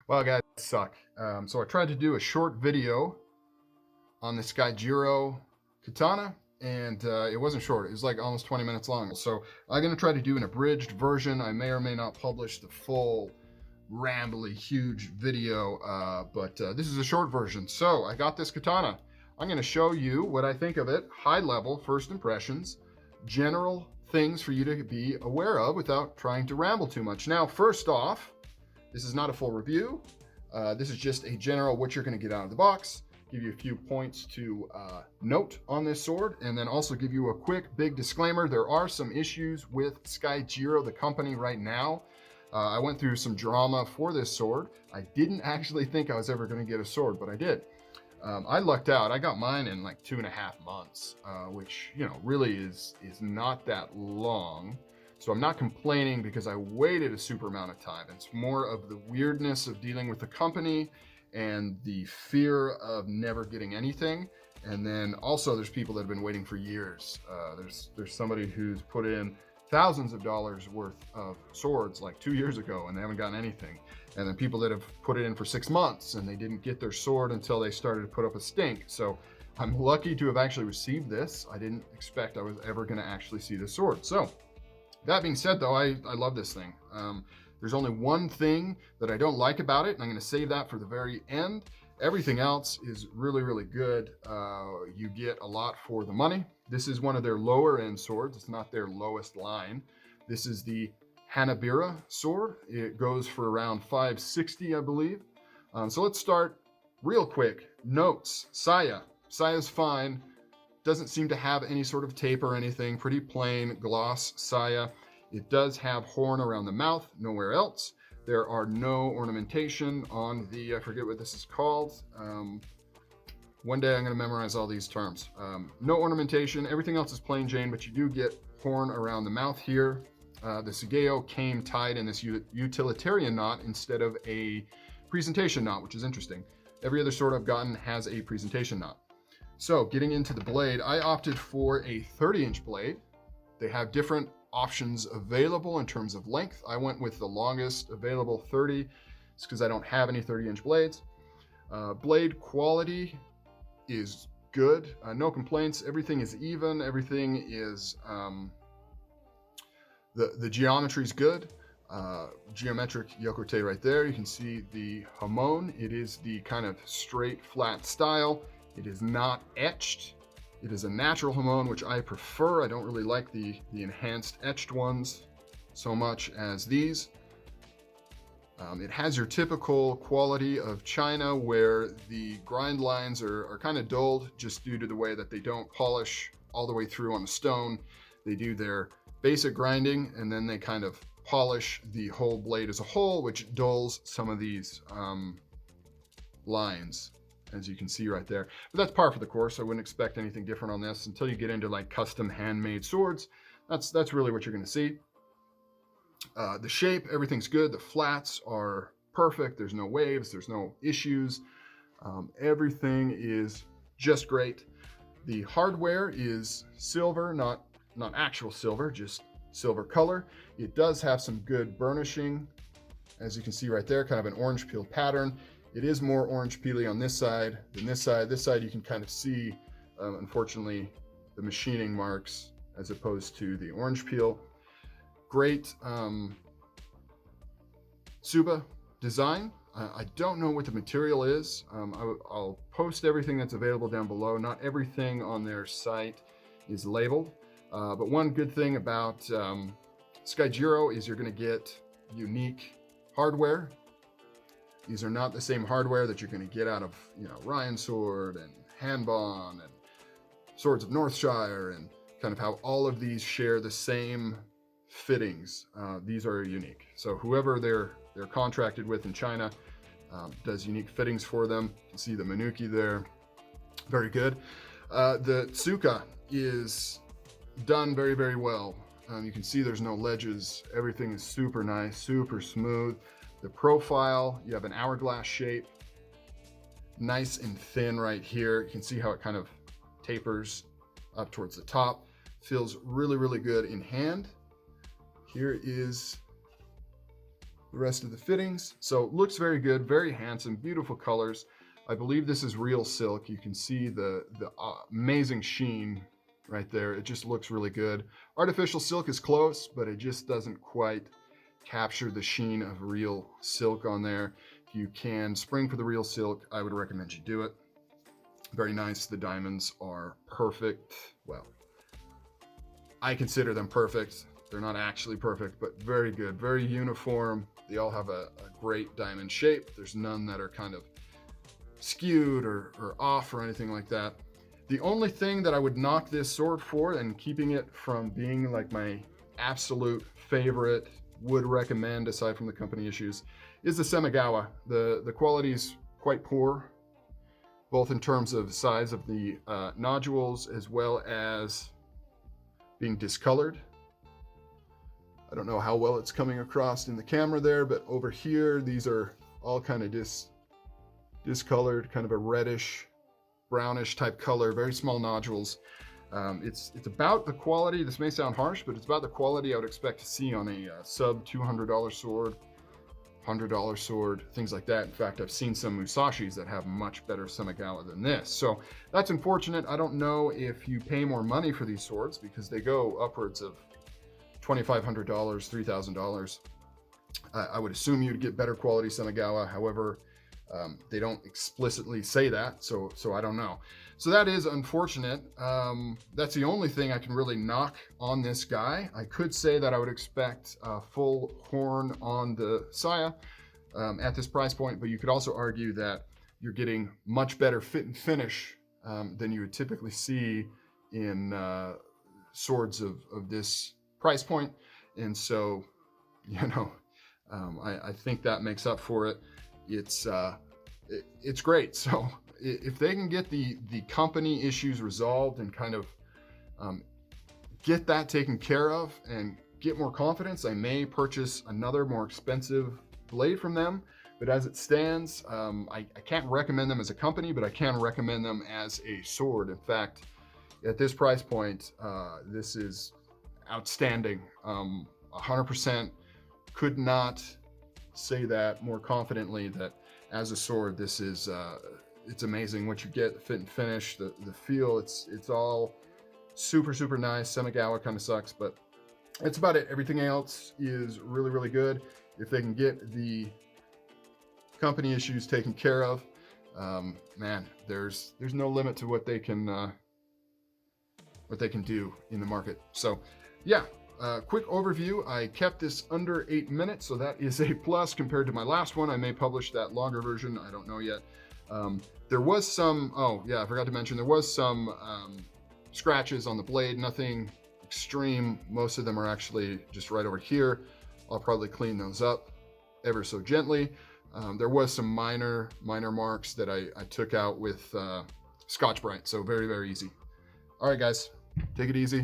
Well, guys, suck. So I tried to do a short video on the SkyJiro Katana, and it wasn't short. It was like almost 20 minutes long. So I'm going to try to do an abridged version. I may or may not publish the full, rambly, huge video, but this is a short version. So I got this katana. I'm going to show you what I think of it, high level, first impressions, general things for you to be aware of without trying to ramble too much. Now, first off, this is not a full review. This is just a general what you're going to get out of the box, give you a few points to note on this sword, and then also give you a quick big disclaimer. There are some issues with SkyJiro, the company, right now. I went through some drama for this sword. I didn't actually think I was ever going to get a sword, but I did. I lucked out. I got mine in like 2.5 months, which, you know, really is not that long. So I'm not complaining because I waited a super amount of time. It's more of the weirdness of dealing with the company and the fear of never getting anything. And then also there's people that have been waiting for years. There's somebody who's put in thousands of dollars worth of swords like 2 years ago and they haven't gotten anything. And then people that have put it in for 6 months and they didn't get their sword until they started to put up a stink. So I'm lucky to have actually received this. I didn't expect I was ever going to actually see this sword. So that being said, though, I love this thing. There's only one thing that I don't like about it, and I'm going to save that for the very end. Everything else is really, really good. You get a lot for the money. This is one of their lower end swords. It's not their lowest line. This is the Hanabira sword. It goes for around $560, I believe. So let's start real quick. Notes. Saya. Saya's fine. Doesn't seem to have any sort of tape or anything. Pretty plain gloss saya. It does have horn around the mouth, nowhere else. There are no ornamentation on the, I forget what this is called. One day I'm going to memorize all these terms. No ornamentation. Everything else is plain Jane, but you do get horn around the mouth here. The Sugeo came tied in this utilitarian knot instead of a presentation knot, which is interesting. Every other sword I've gotten has a presentation knot. So getting into the blade, I opted for a 30-inch blade. They have different options available in terms of length. I went with the longest available 30. It's because I don't have any 30-inch blades. Blade quality is good. No complaints. Everything is even. Everything is, the geometry is good. Geometric yokote right there. You can see the Hamon. It is the kind of straight, flat style. It is not etched. It is a natural Hamon, which I prefer. I don't really like the enhanced etched ones so much as these. It has your typical quality of China where the grind lines are kind of dulled just due to the way that they don't polish all the way through on the stone. They do their basic grinding and then they kind of polish the whole blade as a whole, which dulls some of these lines, as you can see right there. But that's par for the course. I wouldn't expect anything different on this until you get into like custom handmade swords. That's really what you're going to see. The shape, everything's good. The flats are perfect. There's no waves. There's no issues. Everything is just great. The hardware is silver, not actual silver, just silver color. It does have some good burnishing, as you can see right there, kind of an orange peel pattern. It is more orange peely on this side than this side. This side you can kind of see, unfortunately, the machining marks as opposed to the orange peel. Great Tsuba design. I don't know what the material is. I'll post everything that's available down below. Not everything on their site is labeled. But one good thing about SkyJiro is you're going to get unique hardware. These are not the same hardware that you're going to get out of, you know, Ryan Sword and Hanbon and Swords of Northshire, and kind of how all of these share the same fittings. These are unique. So whoever they're contracted with in China does unique fittings for them. You can see the Manuki there. Very good. The Tsuka is done very, very well. You can see there's no ledges. Everything is super nice, super smooth. The profile, you have an hourglass shape, nice and thin right here. You can see how it kind of tapers up towards the top. Feels really, really good in hand. Here is the rest of the fittings. So looks very good, very handsome, beautiful colors. I believe this is real silk. You can see the amazing sheen right there. It just looks really good. Artificial silk is close, but it just doesn't quite capture the sheen of real silk on there. If you can spring for the real silk, I would recommend you do it. Very nice. The diamonds are perfect. Well, I consider them perfect. They're not actually perfect, but very good, very uniform. They all have a great diamond shape. There's none that are kind of skewed or off or anything like that. The only thing that I would knock this sword for, and keeping it from being like my absolute favorite, would recommend aside from the company issues, is the Semigawa. The quality is quite poor, both in terms of size of the nodules as well as being discolored. I don't know how well it's coming across in the camera there, but over here, these are all kind of discolored, kind of a reddish, brownish type color, very small nodules. It's about the quality, this may sound harsh, but it's about the quality I would expect to see on a sub $200 sword, $100 sword, things like that. In fact, I've seen some Musashis that have much better Semigawa than this. So that's unfortunate. I don't know if you pay more money for these swords because they go upwards of $2,500, $3,000. I would assume you'd get better quality Semigawa. However, they don't explicitly say that, so I don't know. So that is unfortunate. That's the only thing I can really knock on this guy. I could say that I would expect a full horn on the saya at this price point, but you could also argue that you're getting much better fit and finish than you would typically see in swords of this price point. And so, you know, I think that makes up for it. It's great. So if they can get the company issues resolved and kind of get that taken care of and get more confidence, I may purchase another more expensive blade from them. But as it stands, I can't recommend them as a company, but I can recommend them as a sword. In fact, at this price point, this is outstanding. 100% could not say that more confidently, that as a sword, this is it's amazing what you get, the fit and finish, the feel. It's all super nice. Semigawa kind of sucks, but that's about it. Everything else is really good. If they can get the company issues taken care of, man, there's no limit to what they can do in the market. So yeah, quick overview. I kept this under 8 minutes, so that is a plus compared to my last one. I may publish that longer version, I don't know yet. There was some, oh yeah, I forgot to mention, there was some scratches on the blade, nothing extreme. Most of them are actually just right over here. I'll probably clean those up ever so gently. There was some minor marks that I took out with Scotch-Brite, so very easy. All right, guys, take it easy.